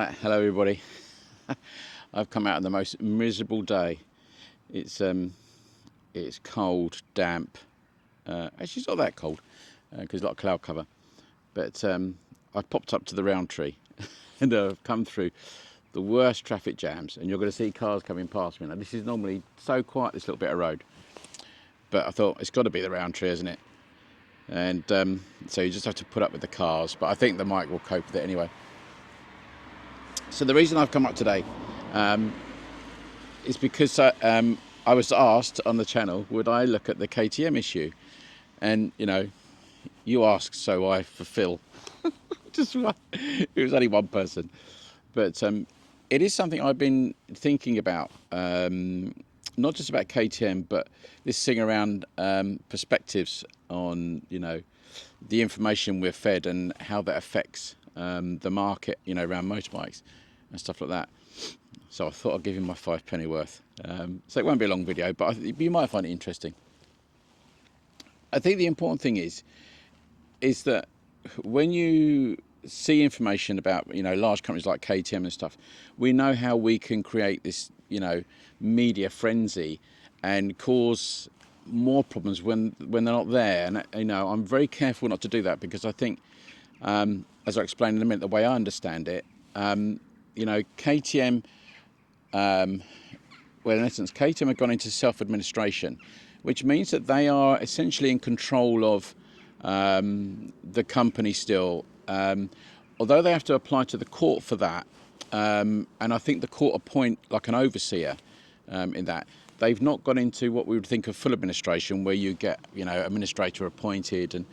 Right, hello everybody. I've come out on the most miserable day. It's cold, damp. Actually, it's not that cold because it's a lot of cloud cover. But I've popped up to the Roundtree and I've come through the worst traffic jams, and you're going to see cars coming past me. Now, this is normally so quiet, this little bit of road, but I thought it's got to be the Roundtree, isn't it? And so you just have to put up with the cars. But I think the mic will cope with it anyway. So the reason I've come up today is because I was asked on the channel, would I look at the KTM issue? And, you know, you ask, so I fulfill. Just one. It was only one person. But it is something I've been thinking about, not just about KTM, but this thing around perspectives on, you know, the information we're fed and how that affects the market, you know, around motorbikes and stuff like that. So I thought I'd give you my 5 penny worth. So it won't be a long video, but you might find it interesting. I think the important thing is that when you see information about, you know, large companies like KTM and stuff, we know how we can create this, you know, media frenzy and cause more problems when they're not there. And, you know, I'm very careful not to do that, because I think, as I'll explain in a minute, the way I understand it, you know, KTM, well, in essence, KTM have gone into self-administration, which means that they are essentially in control of the company still, although they have to apply to the court for that, and I think the court appoint like an overseer in that. They've not gone into what we would think of full administration, where you get, you know, administrator appointed. And,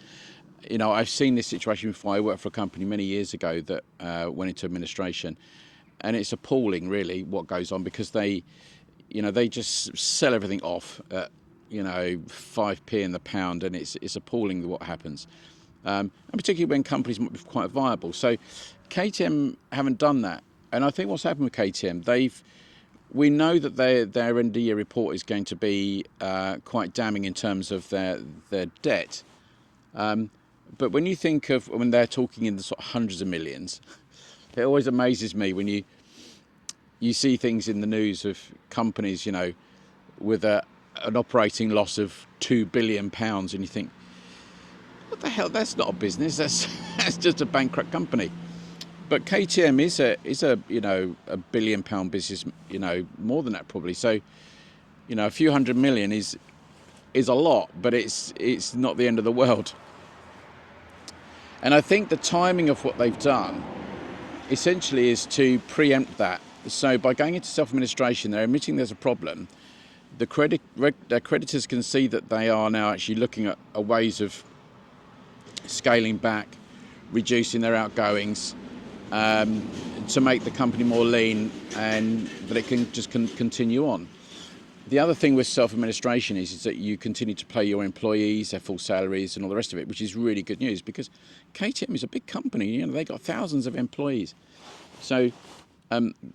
you know, I've seen this situation before. I worked for a company many years ago that went into administration, and it's appalling really what goes on, because they, you know, they just sell everything off at, you know, 5p in the pound, and it's appalling what happens, and particularly when companies might be quite viable. So KTM haven't done that, and I think what's happened with KTM, we know that their end of year report is going to be quite damning in terms of their debt, but when you think of when they're talking in the sort of hundreds of millions, it always amazes me when you see things in the news of companies, you know, with an operating loss of £2 billion, and you think, what the hell? That's not a business. That's just a bankrupt company. But KTM is a you know, £1 billion business, you know, more than that probably. So, you know, a few hundred million is a lot, but it's not the end of the world. And I think the timing of what they've done essentially is to preempt that. So by going into self-administration, they're admitting there's a problem. Their creditors can see that they are now actually looking at ways of scaling back, reducing their outgoings, to make the company more lean, and that it can just continue on. The other thing with self-administration is that you continue to pay your employees their full salaries and all the rest of it, which is really good news, because KTM is a big company. You know, they got thousands of employees, so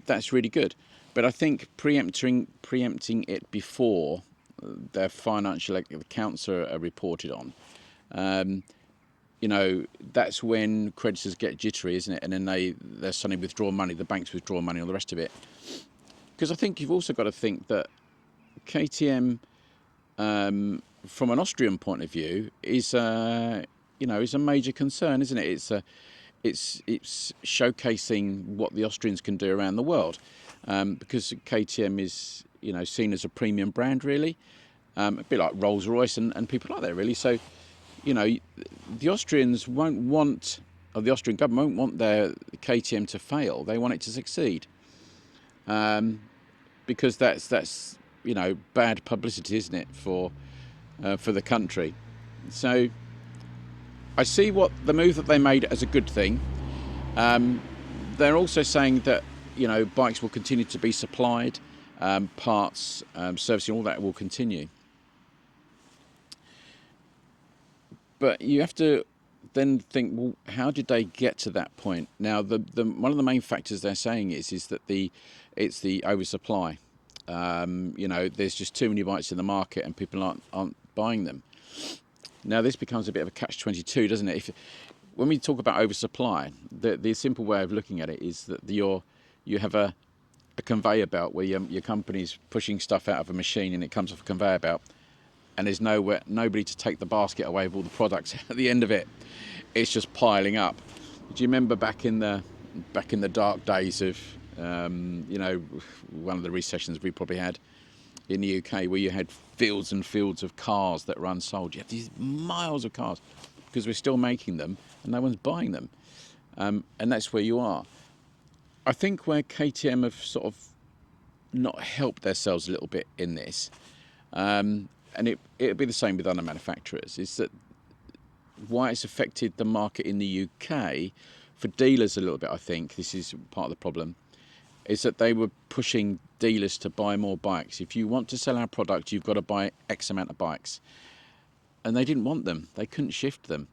that's really good. But I think preempting it before their financial accounts are reported on, you know, that's when creditors get jittery, isn't it? And then they're suddenly withdraw money, the banks withdraw money, all the rest of it. Because I think you've also got to think that KTM, from an Austrian point of view, is you know, is a major concern, isn't it? It's showcasing what the Austrians can do around the world, because KTM is, you know, seen as a premium brand, really, a bit like Rolls-Royce and people like that, really. So, you know, the Austrians won't want, or the Austrian government won't want their KTM to fail. They want it to succeed, because that's you know, bad publicity, isn't it, for the country. So I see what the move that they made as a good thing. They're also saying that, you know, bikes will continue to be supplied, parts, servicing, all that will continue. But you have to then think, well, how did they get to that point? Now, one of the main factors they're saying is that it's the oversupply. You know, there's just too many bikes in the market, and people aren't buying them. Now, this becomes a bit of a catch-22, doesn't it? when we talk about oversupply, the simple way of looking at it is that you have a conveyor belt where your company's pushing stuff out of a machine and it comes off a conveyor belt, and there's nobody to take the basket away with all the products at the end of it. It's just piling up. Do you remember back in the dark days of one of the recessions we probably had in the UK, where you had fields and fields of cars that were unsold? You have these miles of cars because we're still making them and no one's buying them, and that's where you are. I think where KTM have sort of not helped themselves a little bit in this, and it'll be the same with other manufacturers, is that why it's affected the market in the UK for dealers a little bit, I think this is part of the problem, is that they were pushing dealers to buy more bikes. If you want to sell our product, you've got to buy X amount of bikes. And they didn't want them. They couldn't shift them.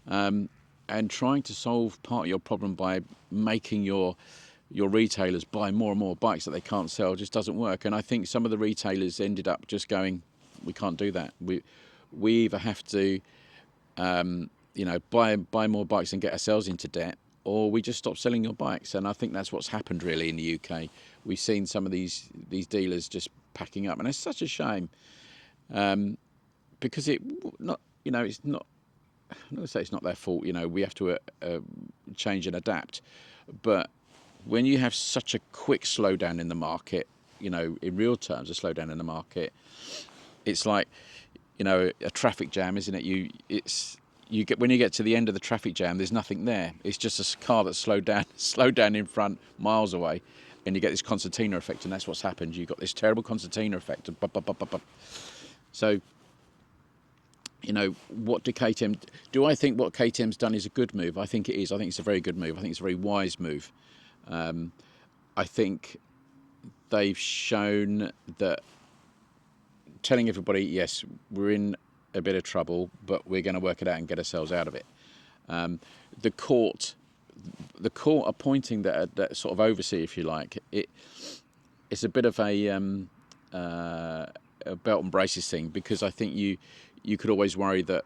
And trying to solve part of your problem by making your retailers buy more and more bikes that they can't sell just doesn't work. And I think some of the retailers ended up just going, we can't do that. We either have to buy more bikes and get ourselves into debt, or we just stop selling your bikes. And I think that's what's happened really in the UK. We've seen some of these dealers just packing up, and it's such a shame, because it's not. I'm not going to say it's not their fault. We have to change and adapt, but when you have such a quick slowdown in the market, in real terms, a slowdown in the market, it's like, a traffic jam, isn't it? When you get to the end of the traffic jam, there's nothing there. It's just a car that's slowed down in front, miles away, and you get this concertina effect, and that's what's happened. You've got this terrible concertina effect. So, what do KTM do? I think what KTM's done is a good move. I think it is. I think it's a very good move. I think it's a very wise move. I think they've shown that, telling everybody, yes, we're in a bit of trouble, but we're going to work it out and get ourselves out of it. The court appointing that sort of overseer, if you like, it's a bit of a belt and braces thing, because I think you could always worry that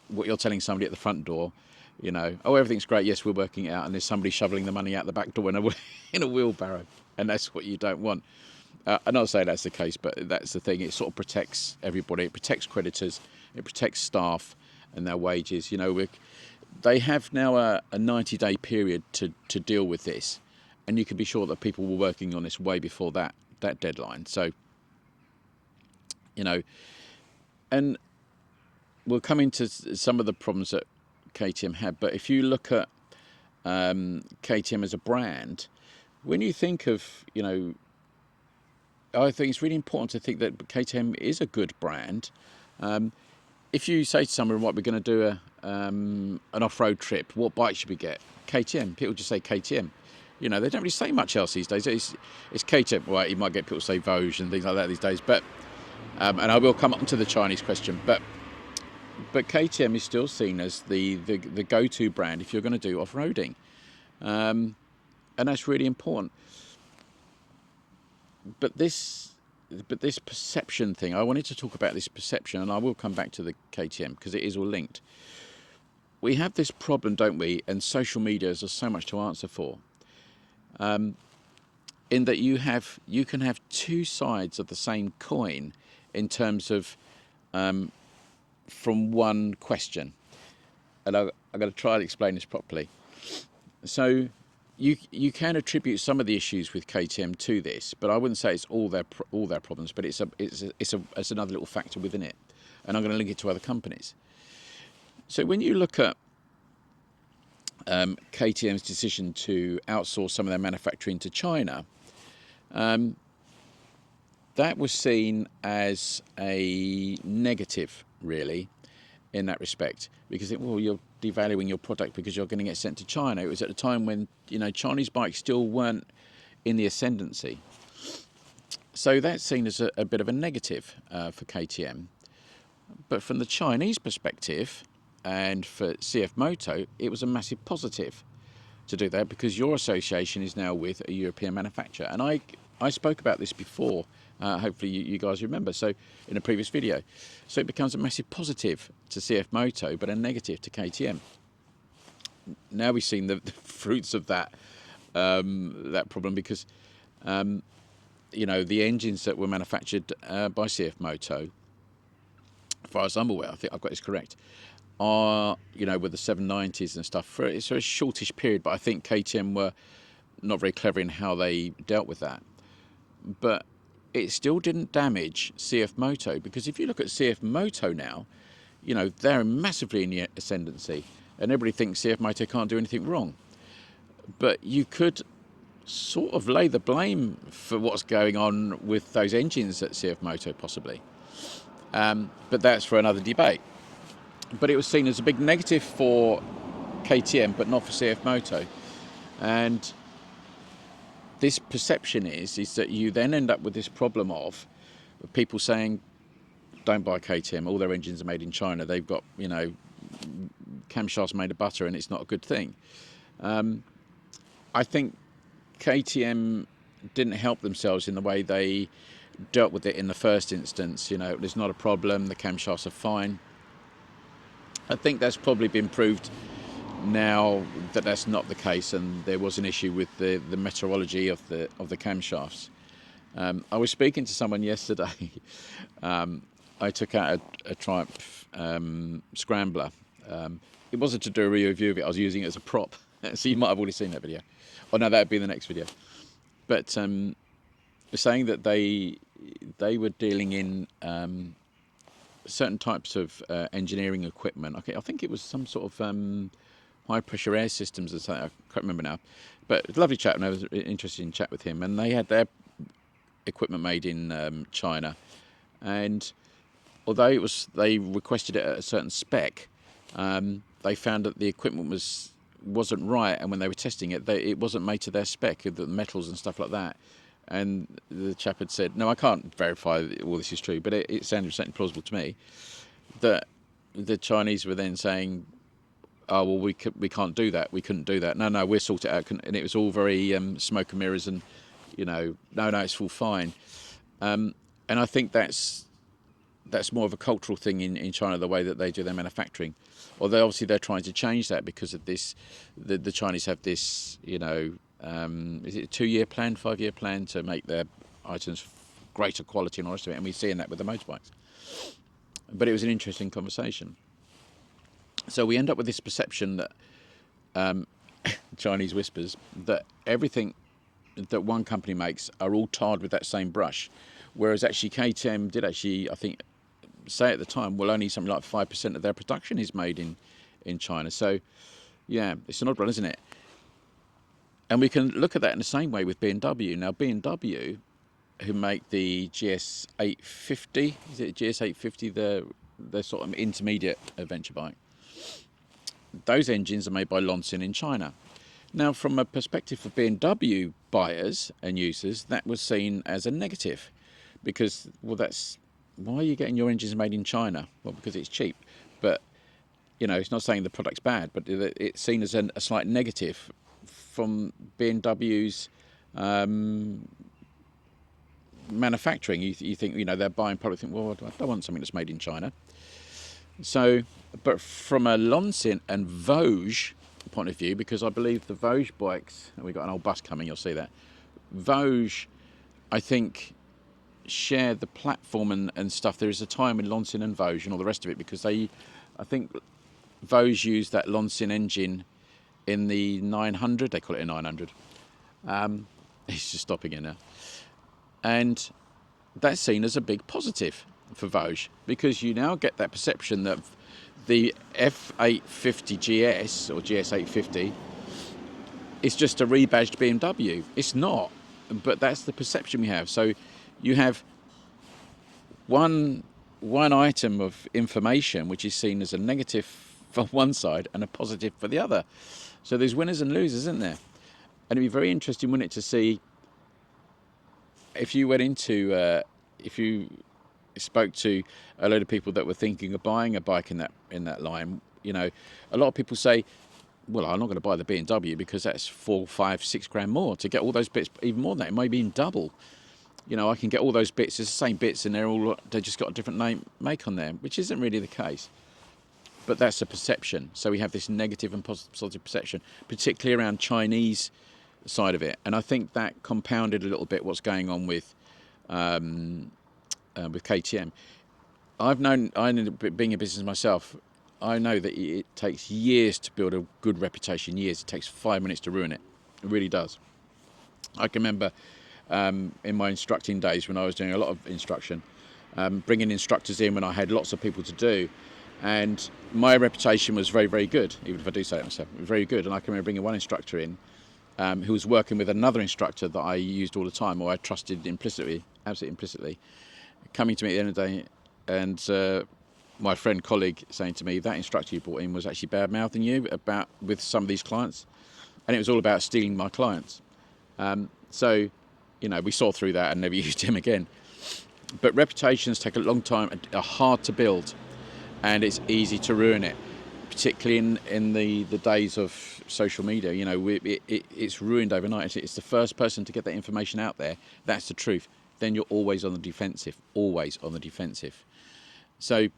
what you're telling somebody at the front door, oh, everything's great, yes, we're working it out, and there's somebody shoveling the money out the back door in a wheelbarrow, and that's what you don't want. I'm not saying that's the case, but that's the thing. It sort of protects everybody. It protects creditors. It protects staff and their wages. They have now a 90-day period to deal with this, and you can be sure that people were working on this way before that deadline. So, and we'll come into some of the problems that KTM had. But if you look at KTM as a brand, when you think of, I think it's really important to think that KTM is a good brand. If you say to someone, what, we're going to do an off-road trip, what bike should we get? KTM. People just say KTM. They don't really say much else these days. It's KTM. Well, you might get people say Vosges and things like that these days. But and I will come on to the Chinese question. But KTM is still seen as the go-to brand if you're going to do off-roading, and that's really important. But this perception thing, I wanted to talk about this perception, and I will come back to the KTM because it is all linked. We have this problem, don't we? And social media has so much to answer for. In that you can have two sides of the same coin in terms of from one question, and I've got to try and explain this properly. So you can attribute some of the issues with KTM to this, but I wouldn't say it's all their problems. But it's another little factor within it, and I'm going to link it to other companies. So when you look at KTM's decision to outsource some of their manufacturing to China, that was seen as a negative, really, in that respect, because you're devaluing your product because you're going to get sent to China. It was at a time when Chinese bikes still weren't in the ascendancy, so that's seen as a bit of a negative for KTM. But from the Chinese perspective, and for CF Moto, it was a massive positive to do that, because your association is now with a European manufacturer. And I spoke about this before, hopefully you guys remember, so in a previous video. So it becomes a massive positive to CF Moto, but a negative to KTM. now we've seen the fruits of that problem, because the engines that were manufactured by CF Moto, as far as I'm aware, I think I've got this correct, are with the 790s and stuff for it's a shortish period, but I think KTM were not very clever in how they dealt with that. But it still didn't damage CF Moto, because if you look at CF Moto now, they're massively in the ascendancy, and everybody thinks CF Moto can't do anything wrong. But you could sort of lay the blame for what's going on with those engines at CF Moto, possibly. But that's for another debate. But it was seen as a big negative for KTM, but not for CF Moto. And this perception is that you then end up with this problem of people saying, don't buy KTM, all their engines are made in China, they've got camshafts made of butter, and it's not a good thing. I think KTM didn't help themselves in the way they dealt with it in the first instance. There's not a problem, the camshafts are fine. I think that's probably been proved now that that's not the case, and there was an issue with the meteorology of the camshafts. I was speaking to someone yesterday. I took out a Triumph Scrambler. It wasn't to do a review of it, I was using it as a prop. So you might have already seen that video. Oh no, that would be the next video. But saying that they were dealing in certain types of engineering equipment. Okay, I think it was some sort of high pressure air systems or something. I can't remember now. But lovely chat, and I was interested in chat with him. And they had their equipment made in China, and although they requested it at a certain spec, they found that the equipment wasn't right, and when they were testing it, it wasn't made to their spec, the metals and stuff like that. And the chap had said, no, I can't verify all this is true, but it sounded certainly plausible to me, that the Chinese were then saying, oh, well, we can't do that, we couldn't do that. No, we'll sort it out. And it was all very smoke and mirrors, and, no, it's all fine. And I think that's more of a cultural thing in China, the way that they do their manufacturing. Although obviously they're trying to change that because of this. The Chinese have this, is it a 2-year plan, 5-year plan to make their items greater quality and all the rest of it, and we're seeing that with the motorbikes. But it was an interesting conversation. So we end up with this perception that Chinese whispers that everything that one company makes are all tarred with that same brush, whereas actually KTM did actually, I think, say at the time, well, only something like 5% of their production is made in China. So, yeah, it's an odd one, isn't it? And we can look at that in the same way with BMW. Now, BMW, who make the GS850, is it GS850, the sort of intermediate adventure bike? Those engines are made by Lonsin in China. Now, from a perspective of BMW buyers and users, that was seen as a negative, because, well, why are you getting your engines made in China? Well, because it's cheap. But, it's not saying the product's bad, but it's seen as a slight negative from BMW's manufacturing. You think, they're buying product, think, well, I don't want something that's made in China. So, but from a Lonsin and Vosges point of view, because I believe the Vosges bikes, and we've got an old bus coming, you'll see that. Vosges, I think, share the platform and stuff. There is a time in Lonsin and Vosges and all the rest of it, because I think Vosges used that Lonsin engine in the 900, they call it a 900. He's just stopping it now. And that's seen as a big positive for Vosges, because you now get that perception that the F850 GS or GS850 is just a rebadged BMW. It's not, but that's the perception we have. So you have one item of information which is seen as a negative for one side and a positive for the other. So there's winners and losers, isn't there? And it'd be very interesting, wouldn't it, to see if you went into, if you spoke to a load of people that were thinking of buying a bike in that line. A lot of people say, well, I'm not going to buy the BMW because that's 4, 5, 6 grand more to get all those bits, even more than that. It might be in double. I can get all those bits. It's the same bits, and they just got a different make on them, which isn't really the case. but that's a perception. So we have this negative and positive perception, particularly around Chinese side of it. And I think that compounded a little bit what's going on with KTM. Being a business myself, I know that it takes years to build a good reputation. Years. It takes 5 minutes to ruin it. It really does. I can remember in my instructing days when I was doing a lot of instruction, bringing instructors in when I had lots of people to do, and my reputation was very, very good. Even if I do say it myself, it was very good. And I can remember bringing one instructor in who was working with another instructor that I used all the time, or I trusted implicitly, absolutely implicitly, coming to me at the end of the day, and my friend, colleague, saying to me, that instructor you brought in was actually bad-mouthing you with some of these clients, and it was all about stealing my clients. So, we saw through that and never used him again. But reputations take a long time, are hard to build, and it's easy to ruin it, particularly in the days of social media. It's ruined overnight. It's the first person to get that information out there. That's the truth. Then you're always on the defensive, always on the defensive. So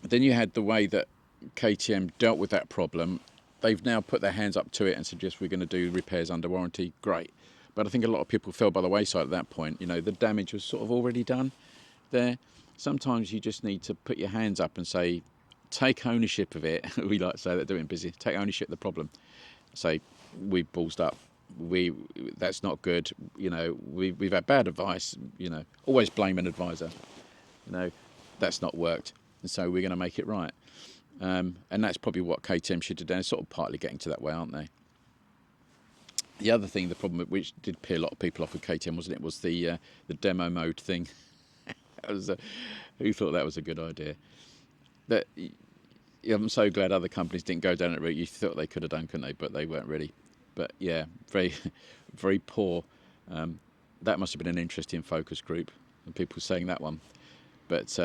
then you had the way that KTM dealt with that problem. They've now put their hands up to it and suggest we're going to do repairs under warranty. Great. But I think a lot of people fell by the wayside at that point. The damage was sort of already done there. Sometimes you just need to put your hands up and say, take ownership of it. We like to say that doing busy. Take ownership of the problem. Say, we ballsed up. That's not good. We've had bad advice. Always blame an advisor. That's not worked. And so we're going to make it right. And that's probably what KTM should have done. It's sort of partly getting to that way, aren't they? The other thing, the problem which did pay a lot of people off with KTM, wasn't it, was the demo mode thing. Who thought that was a good idea? I'm so glad other companies didn't go down that route. You thought they could have done, couldn't they? But they weren't really. But yeah, very, very poor. That must have been an interesting focus group, and people saying that one. But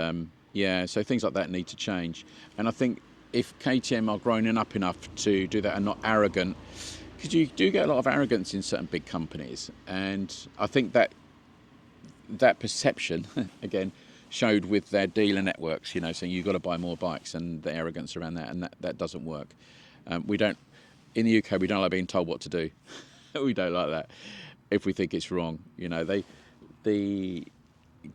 yeah, so things like that need to change. And I think if KTM are growing up enough to do that and not arrogant, because you do get a lot of arrogance in certain big companies, and I think that perception again showed with their dealer networks, saying you've got to buy more bikes, and the arrogance around that, and that doesn't work. We don't, in the UK, we don't like being told what to do. We don't like that if we think it's wrong. The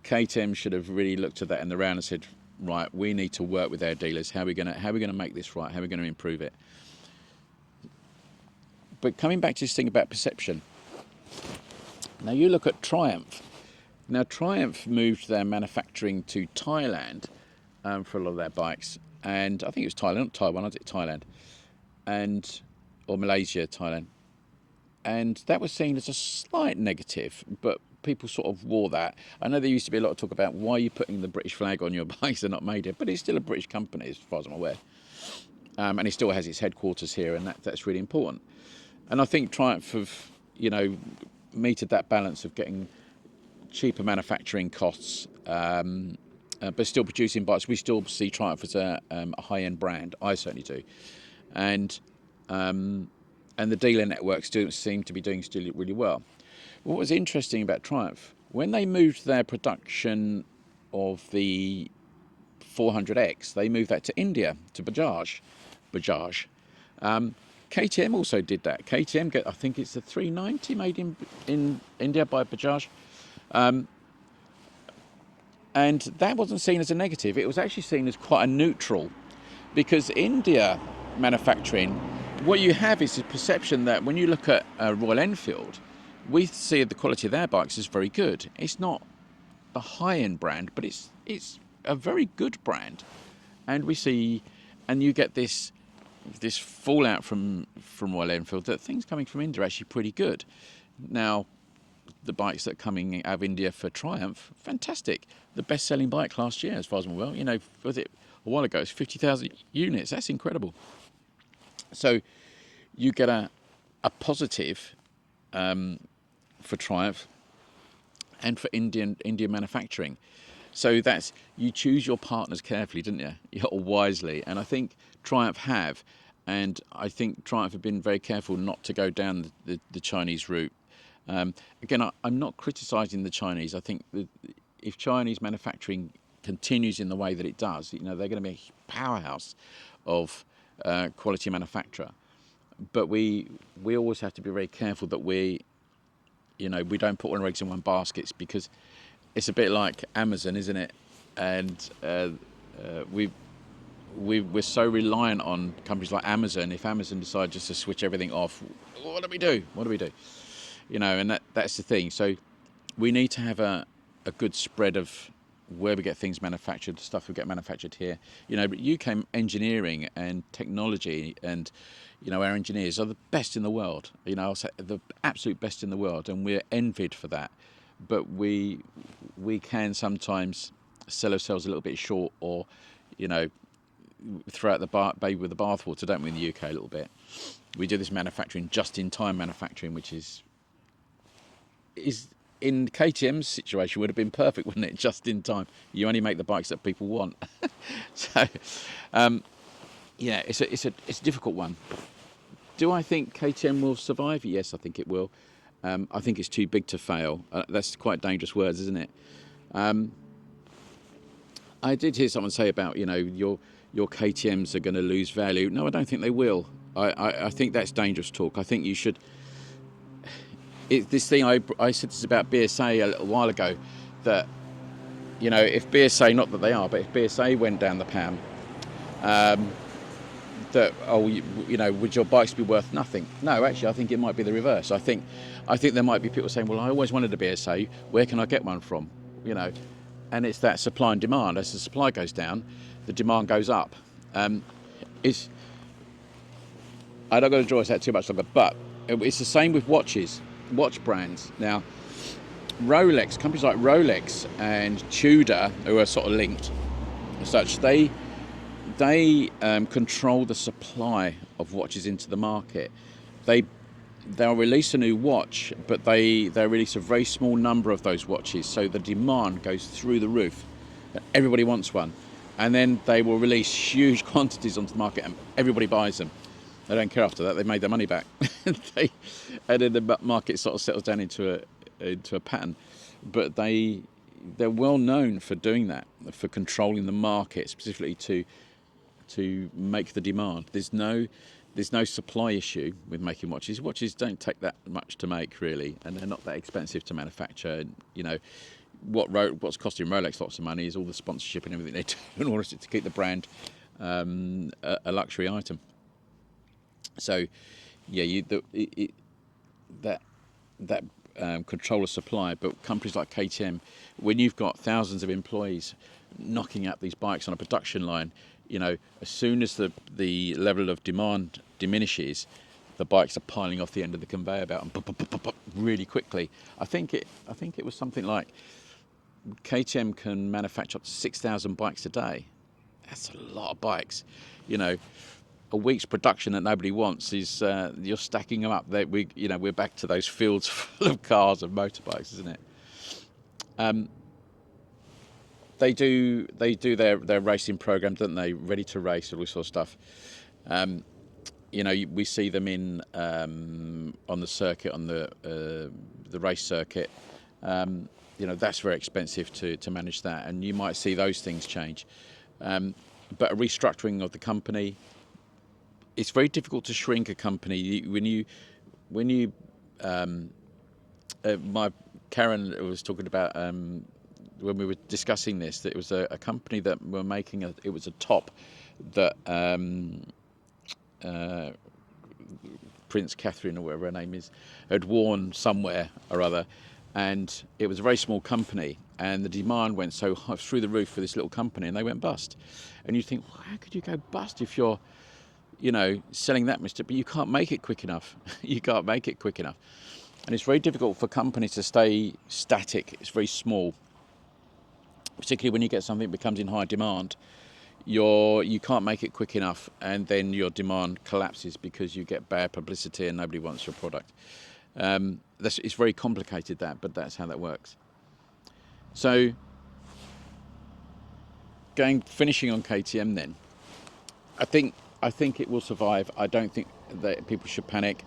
KTM should have really looked at that in the round and said, right, we need to work with our dealers. How are we going to make this right? How are we going to improve it? But coming back to this thing about perception. Now you look at Triumph. Now Triumph moved their manufacturing to Thailand for a lot of their bikes, and I think it was Thailand, not Taiwan, I think Thailand, or Malaysia, Thailand, and that was seen as a slight negative, but people sort of wore that. I know there used to be a lot of talk about why you're putting the British flag on your bikes, they're not made here, but it's still a British company as far as I'm aware, and it still has its headquarters here, and that's really important. And I think Triumph have, meted that balance of getting cheaper manufacturing costs, but still producing bikes. We still see Triumph as a high-end brand. I certainly do, and the dealer networks do seem to be doing still really well. What was interesting about Triumph, when they moved their production of the 400X, they moved that to India, to Bajaj. KTM also did that. KTM, I think it's the 390 made in India by Bajaj. And that wasn't seen as a negative. It was actually seen as quite a neutral, because India manufacturing, what you have is a perception that when you look at Royal Enfield, we see the quality of their bikes is very good. It's not a high-end brand, but it's a very good brand. And you get this fallout from Royal Enfield that things coming from India are actually pretty good. Now, the bikes that are coming out of India for Triumph, fantastic. The best-selling bike last year, as far as I'm aware. Was it a while ago? It's 50,000 units. That's incredible. So you get a positive for Triumph and for Indian manufacturing. So that's, you choose your partners carefully, didn't you? Or wisely. And I think Triumph have. And I think Triumph have been very careful not to go down the Chinese route. Again, I'm not criticising the Chinese. I think that if Chinese manufacturing continues in the way that it does, they're going to be a powerhouse of quality manufacturer. But we always have to be very careful that we don't put all our eggs in one basket, because it's a bit like Amazon, isn't it? And we're so reliant on companies like Amazon. If Amazon decide just to switch everything off, what do we do? And that's the thing. So we need to have a good spread of where we get things manufactured, stuff we get manufactured here. But UK engineering and technology, and our engineers are the best in the world. I'll say the absolute best in the world, and we're envied for that. But we can sometimes sell ourselves a little bit short, or throw out the baby with the bathwater, don't we, in the UK a little bit. We do this manufacturing, just-in-time manufacturing, which is in KTM's situation would have been perfect, wouldn't it? Just in time. You only make the bikes that people want. So, it's a difficult one. Do I think KTM will survive? Yes, I think it will. I think it's too big to fail. That's quite dangerous words, isn't it? I did hear someone say about, your KTMs are going to lose value. No, I don't think they will. I think that's dangerous talk. I think you should... This thing I said this about BSA a little while ago, that if BSA, not that they are, but if BSA went down the pan, would your bikes be worth nothing? No, actually, I think it might be the reverse. I think there might be people saying, well, I always wanted a BSA. Where can I get one from? And it's that supply and demand. As the supply goes down, the demand goes up. I'm not going to draw this out too much longer, but it's the same with watch brands. Now, companies like Rolex and Tudor, who are sort of linked as such, they control the supply of watches into the market. They'll release a new watch, but they release a very small number of those watches, so the demand goes through the roof. Everybody wants one, and then they will release huge quantities onto the market, and everybody buys them. They don't care after that. They've made their money back. And then the market sort of settles down into a pattern. But they're well known for doing that, for controlling the market, specifically to make the demand. There's no supply issue with making watches. Watches don't take that much to make, really, and they're not that expensive to manufacture. What's costing Rolex lots of money is all the sponsorship and everything they do in order to keep the brand a luxury item. So, that control of supply. But companies like KTM, when you've got thousands of employees knocking out these bikes on a production line, as soon as the level of demand diminishes, the bikes are piling off the end of the conveyor belt and really quickly. I think it was something like KTM can manufacture up to 6,000 bikes a day. That's a lot of bikes. A week's production that nobody wants is you're stacking them up. We're back to those fields full of cars and motorbikes, isn't it? They do their racing program, don't they? Ready to race, all this sort of stuff. We see them in on the circuit, on the race circuit. That's very expensive to manage that, and you might see those things change. But a restructuring of the company. It's very difficult to shrink a company Karen was talking about when we were discussing this, that it was a company that were making it was a top that Prince Catherine, or whatever her name is, had worn somewhere or other, and it was a very small company, and the demand went so high through the roof for this little company, and they went bust. And you think, well, how could you go bust if you're selling that much? But you can't make it quick enough. You can't make it quick enough. And it's very difficult for companies to stay static. It's very small. Particularly when you get something that becomes in high demand, you can't make it quick enough, and then your demand collapses because you get bad publicity and nobody wants your product. It's very complicated, but that's how that works. So, finishing on KTM then, I think it will survive. I don't think that people should panic.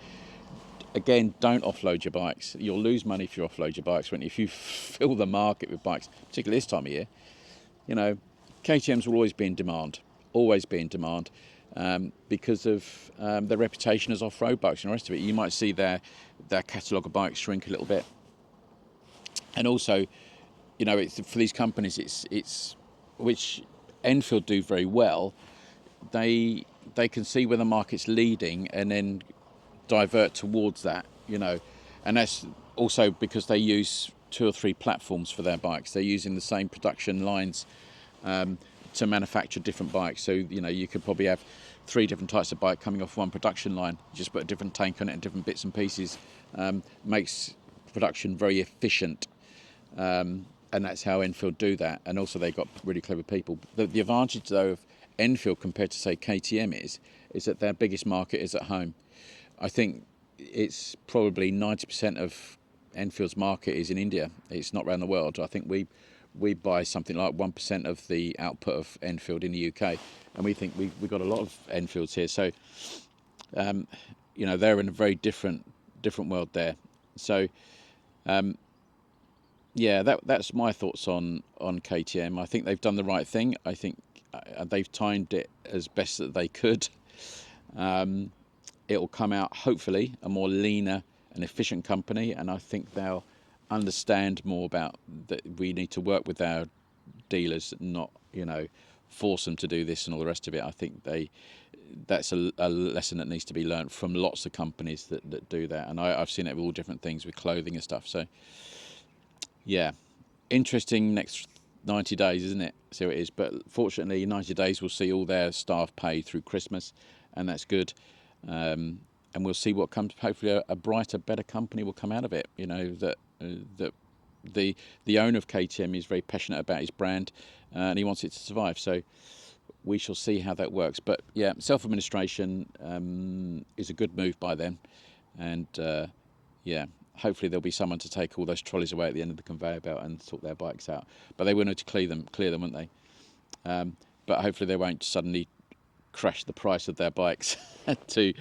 Again, don't offload your bikes. You'll lose money if you offload your bikes. If you fill the market with bikes, particularly this time of year, you know, KTM's will always be in demand, because of their reputation as off-road bikes and the rest of it. You might see their catalogue of bikes shrink a little bit, and also, you know, it's for these companies, it's which Enfield do very well. They can see where the market's leading and then divert towards that, you know, and that's also because they use 2 or 3 platforms for their bikes. They're using the same production lines to manufacture different bikes. So, you know, you could probably have 3 different types of bike coming off one production line. You just put a different tank on it and different bits and pieces. Makes production very efficient. And that's how Enfield do that. And also they've got really clever people. The advantage though of Enfield compared to say KTM is that their biggest market is at home. I think it's probably 90% of Enfield's market is in India. It's not around the world. I think we buy something like 1% of the output of Enfield in the UK, and we think we've got a lot of Enfields here. So, you know, they're in a very different world there. So, yeah, that's my thoughts on KTM. I think they've done the right thing. I think they've timed it as best that they could. It will come out hopefully a more leaner and efficient company, and I think they'll understand more about that. We need to work with our dealers, not, you know, force them to do this and all the rest of it. I think that's a lesson that needs to be learned from lots of companies that do that, and I've seen it with all different things with clothing and stuff. So yeah, interesting next 90 days, isn't it? So it is. But fortunately, 90 days will see all their staff paid through Christmas, and that's good. And we'll see what comes. Hopefully, a brighter, better company will come out of it. You know, that the owner of KTM is very passionate about his brand, and he wants it to survive. So we shall see how that works. But yeah, self-administration is a good move by them, and yeah. Hopefully there'll be someone to take all those trolleys away at the end of the conveyor belt and sort their bikes out. But they will need to clear them, won't they? But hopefully they won't suddenly crash the price of their bikes to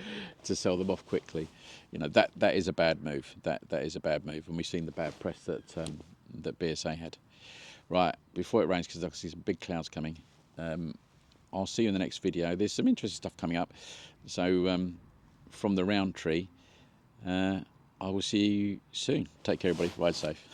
sell them off quickly. You know, that is a bad move. That is a bad move, and we've seen the bad press that BSA had. Right, before it rains, because I can see some big clouds coming. I'll see you in the next video. There's some interesting stuff coming up. So from the Roundtree. I will see you soon. Take care, everybody. Ride safe.